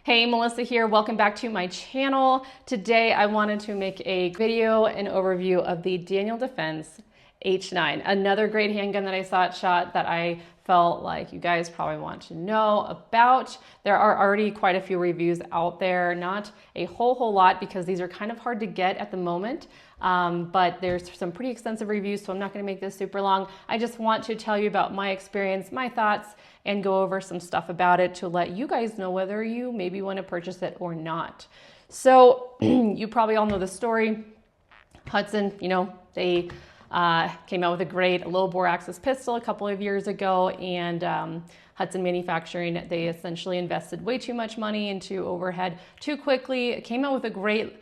Hey, Melissa here. Welcome back to my channel. Today I wanted to make a video and overview of the Daniel Defense H9, another great handgun that I saw at SHOT that I felt like you guys probably want to know about. There are already quite a few reviews out there, not a whole lot because these are kind of hard to get at the moment. But there's some pretty extensive reviews, so I'm not going to make this super long. I just want to tell you about my experience, my thoughts, and go over some stuff about it to let you guys know whether you maybe want to purchase it or not. So you probably all know the story. Hudson, they came out with a great low bore axis pistol a couple of years ago, and Hudson Manufacturing, they essentially invested way too much money into overhead too quickly. It came out with a great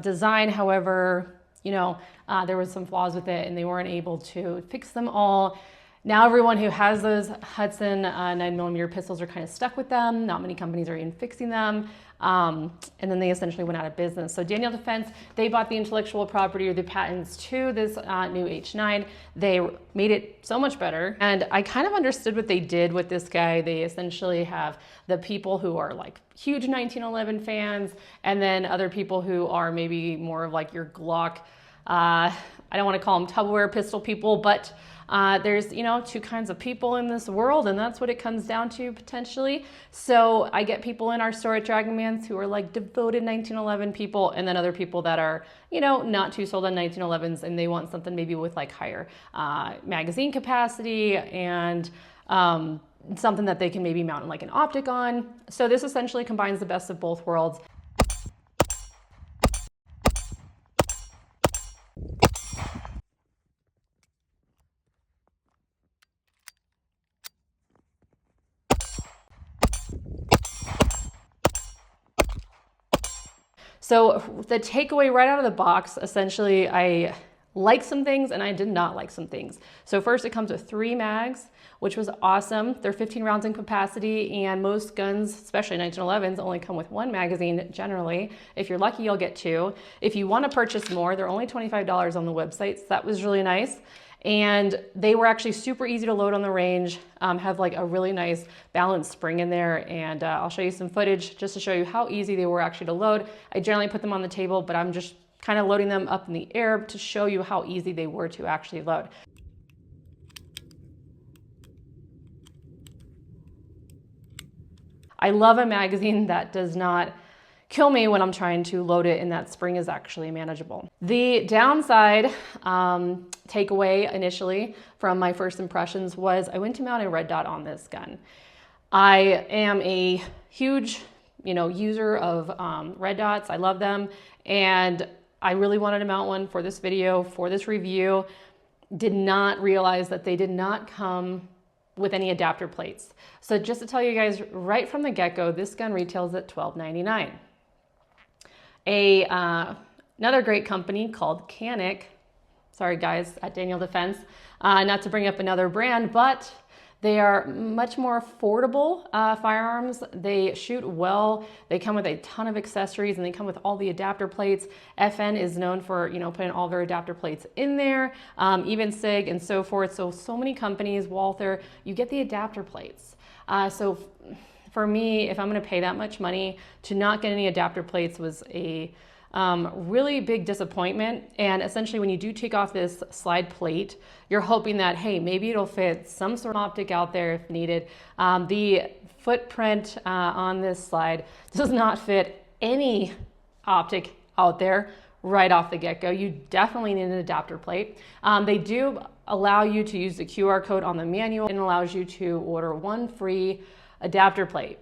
design. However, there was some flaws with it and they weren't able to fix them all. Now everyone who has those Hudson 9mm pistols are kind of stuck with them. Not many companies are even fixing them. And then they essentially went out of business. So Daniel Defense, they bought the intellectual property or the patents to this new H9. They made it so much better. And I kind of understood what they did with this guy. They essentially have the people who are like huge 1911 fans, and then other people who are maybe more of like your Glock, I don't want to call them Tupperware pistol people, but there's, two kinds of people in this world, and that's what it comes down to potentially. So I get people in our store at Dragonman's who are like devoted 1911 people, and then other people that are, not too sold on 1911s, and they want something maybe with like higher magazine capacity and something that they can maybe mount like an optic on. So this essentially combines the best of both worlds. So the takeaway right out of the box, essentially, I like some things and I did not like some things. So first, it comes with 3 mags, which was awesome. They're 15 rounds in capacity, and most guns, especially 1911s, only come with 1 magazine generally. If you're lucky, you'll get 2. If you want to purchase more, they're only $25 on the website, so that was really nice. And they were actually super easy to load on the range, have like a really nice balanced spring in there, and I'll show you some footage just to show you how easy they were actually to load. I generally put them on the table, but I'm just kind of loading them up in the air to show you how easy they were to actually load. I love a magazine that does not kill me when I'm trying to load it, and that spring is actually manageable. The downside takeaway initially from my first impressions was I went to mount a red dot on this gun. I am a huge user of red dots. I love them, and I really wanted to mount one for this video, for this review. Did not realize that they did not come with any adapter plates. So just to tell you guys right from the get-go, this gun retails at $12.99. Another great company called Canic, sorry guys, at Daniel Defense, not to bring up another brand, but they are much more affordable firearms. They shoot well. They come with a ton of accessories, and they come with all the adapter plates. FN is known for putting all their adapter plates in there, even SIG and so forth. So many companies, Walther, you get the adapter plates. So for me, if I'm going to pay that much money to not get any adapter plates was a really big disappointment. And essentially, when you do take off this slide plate, you're hoping that, hey, maybe it'll fit some sort of optic out there if needed. The footprint on this slide does not fit any optic out there right off the get-go. You definitely need an adapter plate. They do allow you to use the QR code on the manual, and allows you to order 1 free adapter plate.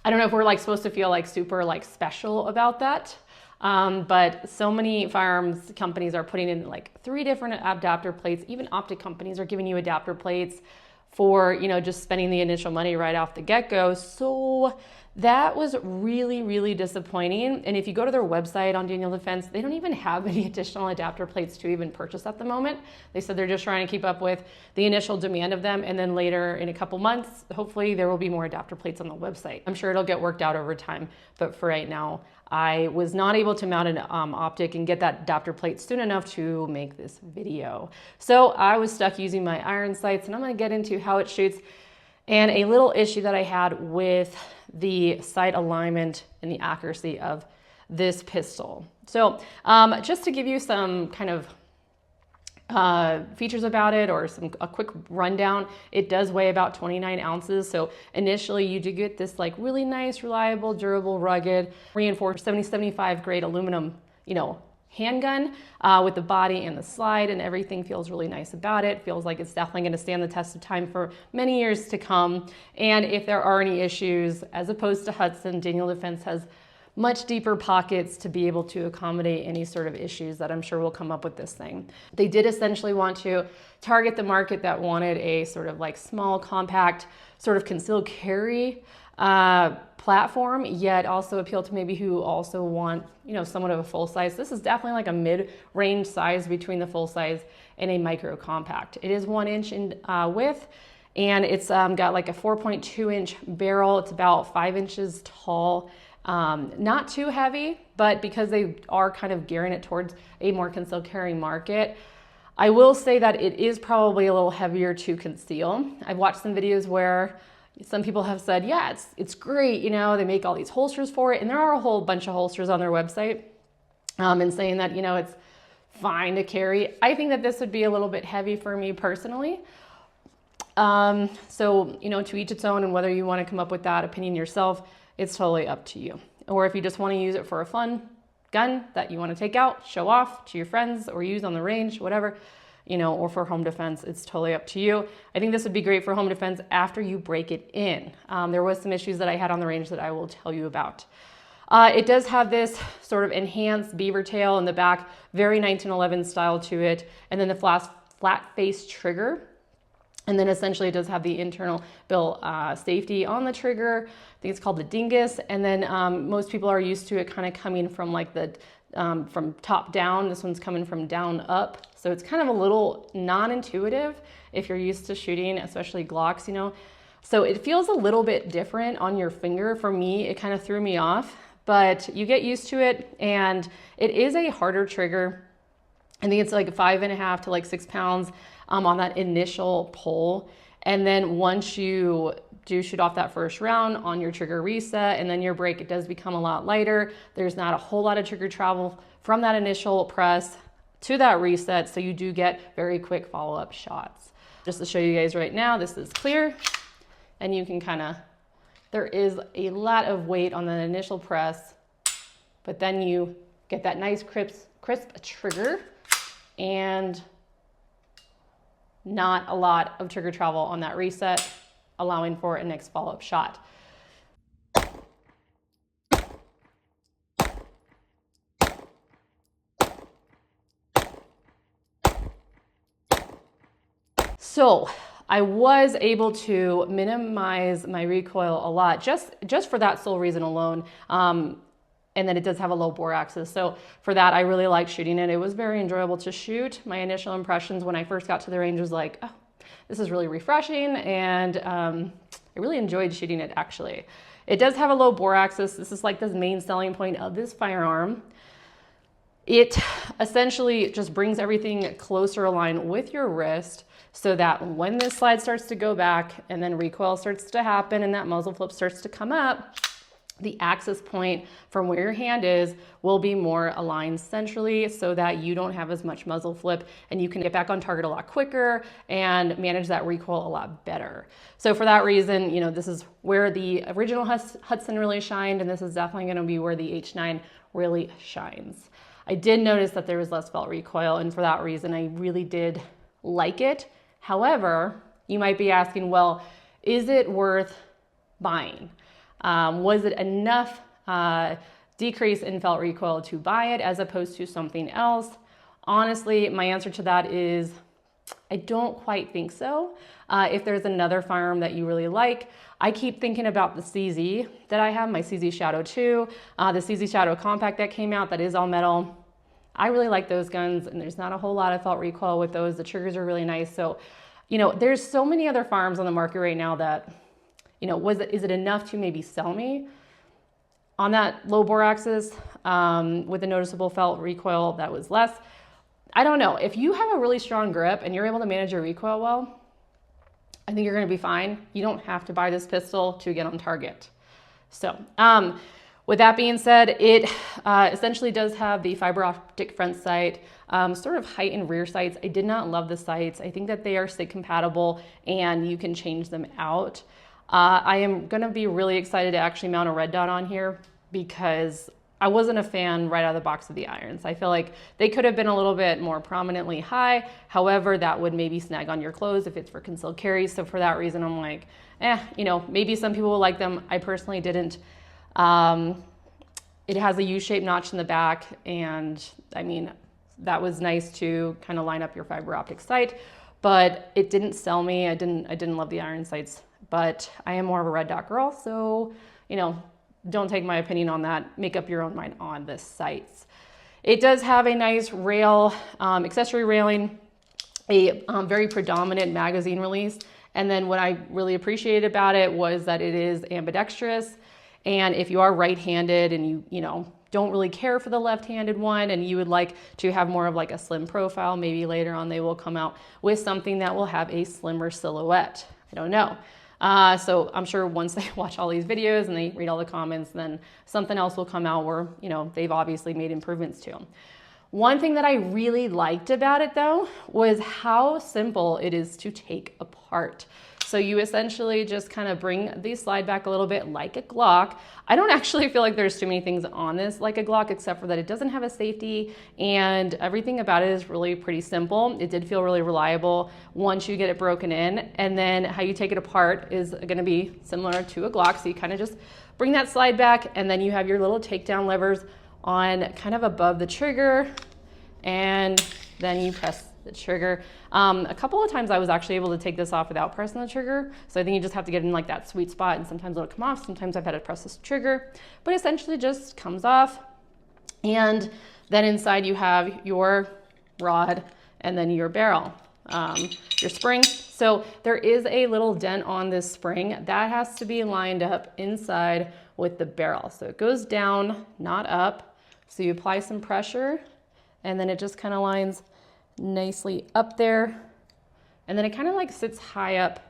I don't know if we're like supposed to feel like super like special about that, but so many firearms companies are putting in like 3 different adapter plates. Even optic companies are giving you adapter plates for, just spending the initial money right off the get-go. So that was really, really disappointing. And if you go to their website on Daniel Defense, they don't even have any additional adapter plates to even purchase at the moment. They said they're just trying to keep up with the initial demand of them. And then later in a couple months, hopefully there will be more adapter plates on the website. I'm sure it'll get worked out over time. But for right now, I was not able to mount an optic and get that adapter plate soon enough to make this video. So I was stuck using my iron sights, and I'm gonna get into how it shoots and a little issue that I had with the sight alignment and the accuracy of this pistol. So just to give you some kind of features about it, or a quick rundown, it does weigh about 29 ounces. So initially you do get this like really nice, reliable, durable, rugged, reinforced 70-75 grade aluminum, handgun with the body and the slide, and everything feels really nice about it. Feels like it's definitely going to stand the test of time for many years to come. And if there are any issues, as opposed to Hudson, Daniel Defense has much deeper pockets to be able to accommodate any sort of issues that I'm sure will come up with this thing. They did essentially want to target the market that wanted a sort of like small, compact, sort of concealed carry platform, yet also appeal to maybe who also want, somewhat of a full size. This is definitely like a mid-range size between the full size and a micro compact. It is 1 inch in width, and it's got like a 4.2 inch barrel. It's about 5 inches tall. Not too heavy, but because they are kind of gearing it towards a more concealed carry market, I will say that it is probably a little heavier to conceal. I've watched some videos where some people have said, yeah, it's great, they make all these holsters for it, and there are a whole bunch of holsters on their website, and saying that, it's fine to carry. I think that this would be a little bit heavy for me personally. So, to each its own, and whether you want to come up with that opinion yourself, it's totally up to you. Or if you just want to use it for a fun gun that you want to take out, show off to your friends, or use on the range, whatever, or for home defense, it's totally up to you. I think this would be great for home defense after you break it in. There was some issues that I had on the range that I will tell you about. It does have this sort of enhanced beaver tail in the back, very 1911 style to it, and then the flat face trigger. And then essentially it does have the internal built safety on the trigger. I think it's called the dingus. And then most people are used to it kind of coming from like the from top down. This one's coming from down up. So it's kind of a little non-intuitive if you're used to shooting, especially Glocks, So it feels a little bit different on your finger. For me, it kind of threw me off, but you get used to it, and it is a harder trigger. I think it's like 5.5 to like 6 pounds on that initial pull. And then once you do shoot off that first round on your trigger reset and then your break, it does become a lot lighter. There's not a whole lot of trigger travel from that initial press to that reset. So you do get very quick follow-up shots. Just to show you guys right now, this is clear, and you can there is a lot of weight on that initial press, but then you get that nice crisp trigger, and not a lot of trigger travel on that reset, allowing for a next follow-up shot. So I was able to minimize my recoil a lot, just for that sole reason alone. And then it does have a low bore axis. So for that, I really liked shooting it. It was very enjoyable to shoot. My initial impressions when I first got to the range was like, oh, this is really refreshing. And I really enjoyed shooting it, actually. It does have a low bore axis. This is like the main selling point of this firearm. It essentially just brings everything closer aligned with your wrist, so that when this slide starts to go back and then recoil starts to happen and that muzzle flip starts to come up, the axis point from where your hand is will be more aligned centrally, so that you don't have as much muzzle flip and you can get back on target a lot quicker and manage that recoil a lot better. So for that reason, this is where the original Hudson really shined, and this is definitely going to be where the H9 really shines. I did notice that there was less felt recoil, and for that reason, I really did like it. However, you might be asking, well, is it worth buying? Was it enough decrease in felt recoil to buy it as opposed to something else? Honestly, my answer to that is I don't quite think so. If there's another firearm that you really like, I keep thinking about the CZ that I have, my CZ Shadow 2, the CZ Shadow Compact that came out that is all metal. I really like those guns, and there's not a whole lot of felt recoil with those. The triggers are really nice. So, you know, there's so many other firearms on the market right now that, you know, is it enough to maybe sell me on that low bore axis with a noticeable felt recoil that was less? I don't know. If you have a really strong grip and you're able to manage your recoil well, I think you're going to be fine. You don't have to buy this pistol to get on target. So, with that being said, it essentially does have the fiber optic front sight, sort of height and rear sights. I did not love the sights. I think that they are SIG compatible and you can change them out. I am going to be really excited to actually mount a red dot on here because I wasn't a fan right out of the box of the irons. I feel like they could have been a little bit more prominently high. However, that would maybe snag on your clothes if it's for concealed carry. So for that reason, I'm like, you know, maybe some people will like them. I personally didn't. It has a U-shaped notch in the back, and I mean, that was nice to kind of line up your fiber optic sight, but it didn't sell me. I didn't love the iron sights, but I am more of a red dot girl. So, you know, don't take my opinion on that. Make up your own mind on the sights. It does have a nice rail, accessory railing, a very predominant magazine release. And then what I really appreciated about it was that it is ambidextrous. And if you are right-handed and you know, don't really care for the left-handed one and you would like to have more of like a slim profile, maybe later on they will come out with something that will have a slimmer silhouette. I don't know. So I'm sure once they watch all these videos and they read all the comments, then something else will come out where, you know, they've obviously made improvements to them. One thing that I really liked about it though was how simple it is to take apart. So you essentially just kind of bring the slide back a little bit like a Glock. I don't actually feel like there's too many things on this like a Glock, except for that it doesn't have a safety and everything about it is really pretty simple. It did feel really reliable once you get it broken in. And then how you take it apart is gonna be similar to a Glock. So you kind of just bring that slide back and then you have your little takedown levers on kind of above the trigger, and then you press the trigger. A couple of times I was actually able to take this off without pressing the trigger. So I think you just have to get in like that sweet spot, and sometimes it'll come off. Sometimes I've had to press this trigger, but essentially just comes off. And then inside you have your rod and then your barrel, your spring. So there is a little dent on this spring that has to be lined up inside with the barrel. So it goes down, not up. So you apply some pressure and then it just kind of lines nicely up there. And then it kind of like sits high up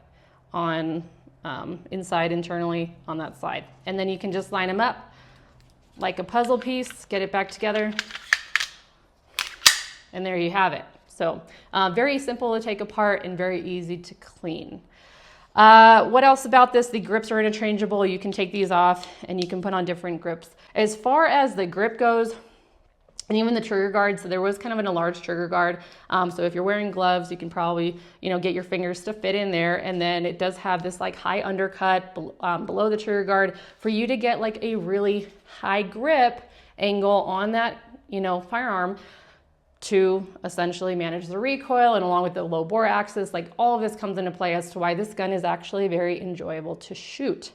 on inside internally on that side. And then you can just line them up like a puzzle piece, get it back together. And there you have it. So very simple to take apart and very easy to clean. What else about this? The grips are interchangeable. You can take these off and you can put on different grips. As far as the grip goes, and even the trigger guard, so there was kind of an enlarged trigger guard. So if you're wearing gloves, you can probably, you know, get your fingers to fit in there. And then it does have this like high undercut below the trigger guard for you to get like a really high grip angle on that, you know, firearm to essentially manage the recoil, and along with the low bore axis, like all of this comes into play as to why this gun is actually very enjoyable to shoot.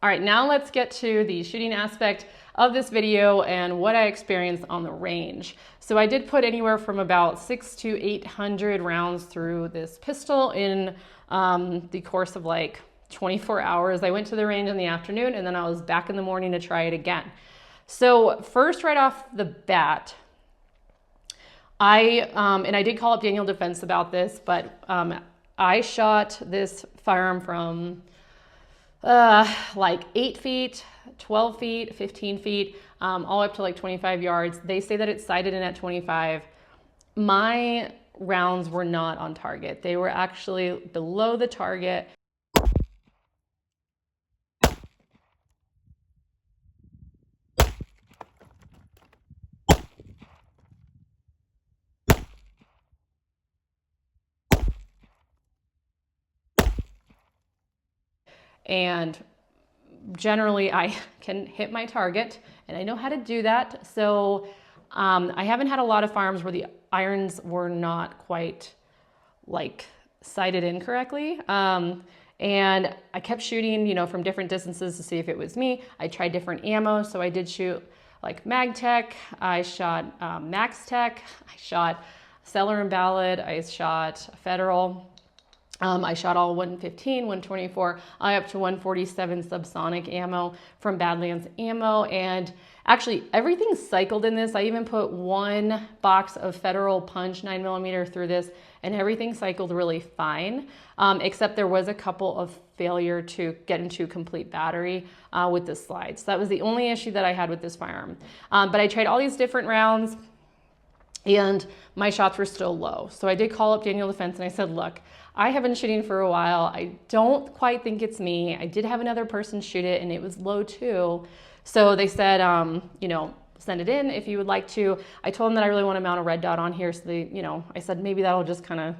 All right, now let's get to the shooting aspect of this video and what I experienced on the range. So I did put anywhere from about 600 to 800 rounds through this pistol in the course of like 24 hours. I went to the range in the afternoon and then I was back in the morning to try it again. So first, right off the bat, I did call up Daniel Defense about this, but I shot this firearm from like 8 feet, 12 feet, 15 feet, all up to like 25 yards. They say that it's sighted in at 25. My rounds were not on target. They were actually below the target. And generally I can hit my target and I know how to do that. So I haven't had a lot of firearms where the irons were not quite like sighted incorrectly. And I kept shooting, you know, from different distances to see if it was me. I tried different ammo. So I did shoot like MagTech, I shot Max Tech, I shot Cellar and Ballad, I shot Federal. I shot all 115, 124, up to 147 subsonic ammo from Badlands Ammo. And actually everything cycled in this. I even put one box of Federal Punch 9mm through this, and everything cycled really fine, except there was a couple of failure to get into complete battery with the slides. So that was the only issue that I had with this firearm. But I tried all these different rounds, and my shots were still low. So I did call up Daniel Defense and I said, look, I have been shooting for a while. I don't quite think it's me. I did have another person shoot it and it was low too. So they said, you know, send it in if you would like to. I told them that I really want to mount a red dot on here. So they, you know, I said, maybe that'll just kind of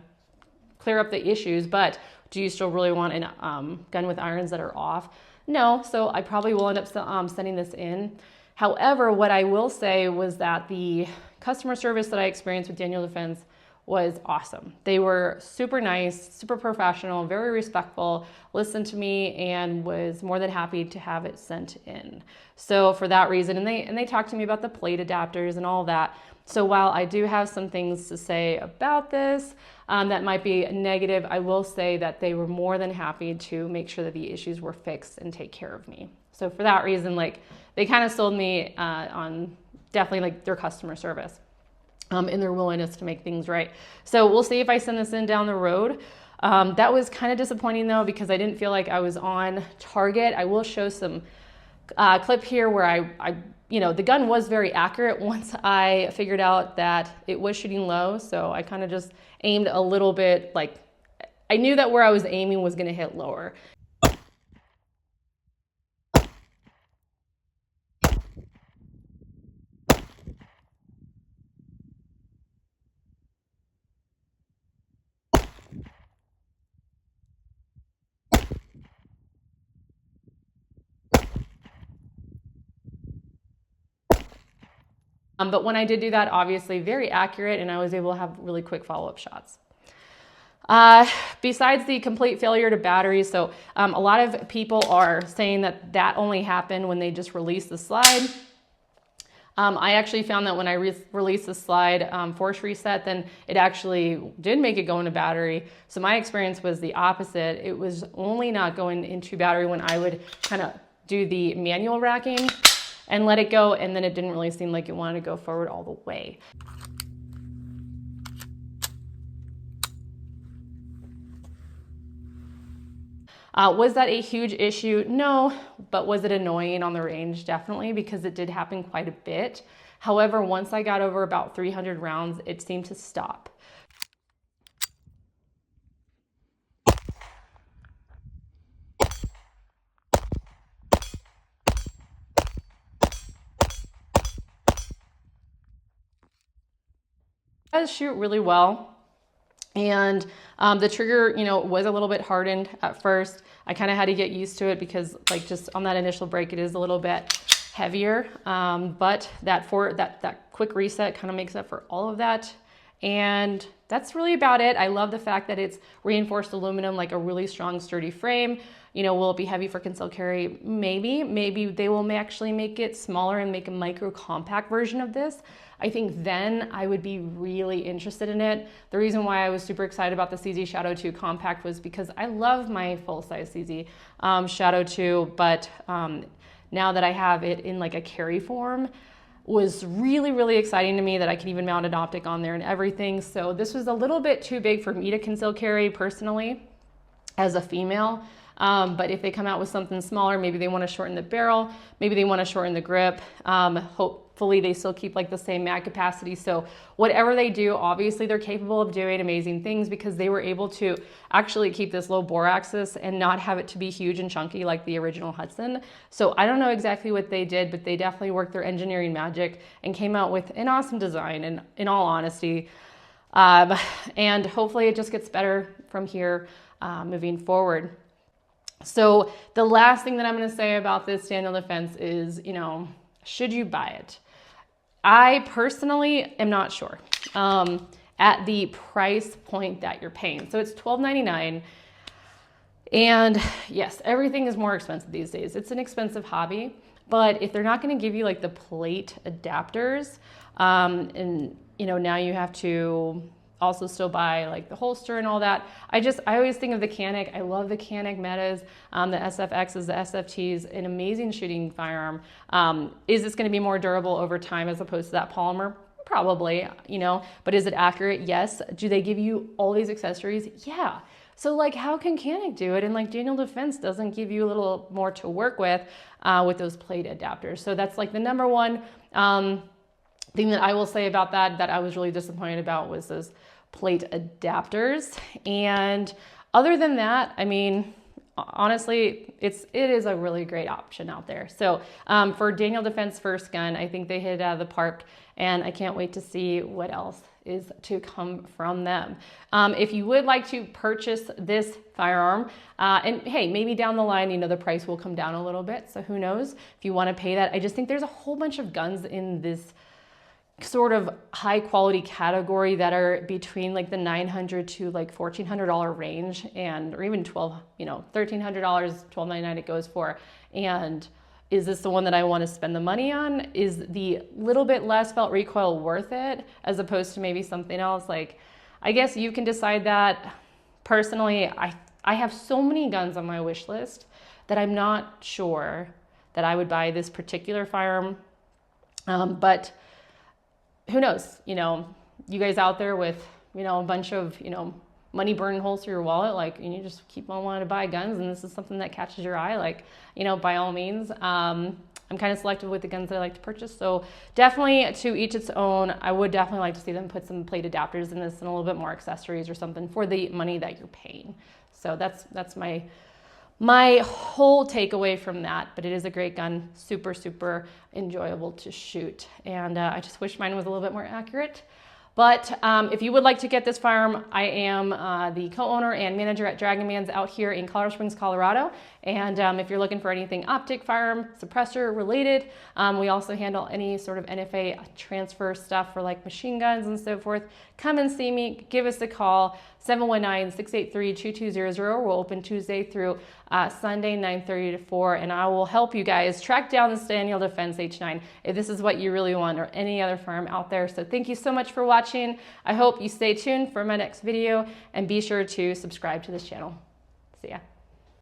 clear up the issues, but do you still really want a gun with irons that are off? No, so I probably will end up sending this in. However, what I will say was that the customer service that I experienced with Daniel Defense was awesome. They were super nice, super professional, very respectful, listened to me, and was more than happy to have it sent in. So for that reason, and they talked to me about the plate adapters and all that. So while I do have some things to say about this that might be negative, I will say that they were more than happy to make sure that the issues were fixed and take care of me. So for that reason, like, they kind of sold me on definitely like their customer service. In their willingness to make things right. So we'll see if I send this in down the road. That was kind of disappointing though, because I didn't feel like I was on target. I will show some clip here where I you know, the gun was very accurate once I figured out that it was shooting low. So I kind of just aimed a little bit, like I knew that where I was aiming was gonna hit lower. But when I did do that, obviously very accurate, and I was able to have really quick follow-up shots. Besides the complete failure to batteries, so a lot of people are saying that that only happened when they just released the slide. I actually found that when I released the slide force reset, then it actually did make it go into battery. So my experience was the opposite. It was only not going into battery when I would kind of do the manual racking and let it go, and then it didn't really seem like it wanted to go forward all the way. Was that a huge issue? No, but was it annoying on the range? Definitely, because it did happen quite a bit. However, once I got over about 300 rounds, it seemed to stop. It does shoot really well. And the trigger, you know, was a little bit hardened at first. I kind of had to get used to it because, like, just on that initial break, it is a little bit heavier. But that quick reset kind of makes up for all of that. And that's really about it. I love the fact that it's reinforced aluminum, like a really strong, sturdy frame. You know, will it be heavy for concealed carry? Maybe they will actually make it smaller and make a micro compact version of this. I think then I would be really interested in it. The reason why I was super excited about the CZ Shadow 2 Compact was because I love my full-size CZ Shadow 2, but now that I have it in like a carry form, was really, really exciting to me that I can even mount an optic on there and everything. So this was a little bit too big for me to conceal carry personally as a female. But if they come out with something smaller, maybe they want to shorten the barrel, maybe they want to shorten the grip. Hopefully they still keep like the same mag capacity. So whatever they do, obviously they're capable of doing amazing things because they were able to actually keep this low bore axis and not have it to be huge and chunky like the original Hudson. So I don't know exactly what they did, but they definitely worked their engineering magic and came out with an awesome design, and in all honesty. And hopefully it just gets better from here moving forward. So the last thing that I'm going to say about this Daniel Defense is, you know, should you buy it? I personally am not sure. at the price point that you're paying. So it's $12.99. And yes, everything is more expensive these days. It's an expensive hobby, but if they're not going to give you like the plate adapters, and you know, now you have to also still buy like the holster and all that. I always think of the Canik. I love the Canik Metas, the SFXs, the SFTs, an amazing shooting firearm. Is this going to be more durable over time as opposed to that polymer? Probably, you know, but is it accurate? Yes. Do they give you all these accessories? Yeah. So like, how can Canik do it? And like Daniel Defense doesn't give you a little more to work with those plate adapters. So that's like the number one thing that I will say about that I was really disappointed about was those plate adapters. And other than that, I mean, honestly, it is a really great option out there. So for Daniel Defense first gun, I think they hit it out of the park, and I can't wait to see what else is to come from them. If you would like to purchase this firearm, and hey, maybe down the line, you know, the price will come down a little bit. So who knows if you want to pay that. I just think there's a whole bunch of guns in this sort of high quality category that are between like the $900 to like $1,400 range, and or even $1,300, $12.99 it goes for. And is this the one that I want to spend the money on? Is the little bit less felt recoil worth it as opposed to maybe something else? Like, I guess you can decide that. Personally, I have so many guns on my wish list that I'm not sure that I would buy this particular firearm. But who knows, you know, you guys out there with, you know, a bunch of, you know, money burning holes through your wallet, like, and you just keep on wanting to buy guns, and this is something that catches your eye, like, you know, by all means. I'm kind of selective with the guns that I like to purchase. So definitely to each its own. I would definitely like to see them put some plate adapters in this and a little bit more accessories or something for the money that you're paying. So that's my whole takeaway from that. But it is a great gun, super, super enjoyable to shoot. And I just wish mine was a little bit more accurate. But if you would like to get this firearm, I am the co-owner and manager at Dragon Man's out here in Colorado Springs, Colorado. And if you're looking for anything optic, firearm, suppressor related, we also handle any sort of NFA transfer stuff for like machine guns and so forth. Come and see me, give us a call, 719-683-2200. We're open Tuesday through Sunday, 9:30 to 4, and I will help you guys track down this Daniel Defense H9 if this is what you really want, or any other firearm out there. So thank you so much for watching. I hope you stay tuned for my next video, and be sure to subscribe to this channel. See ya.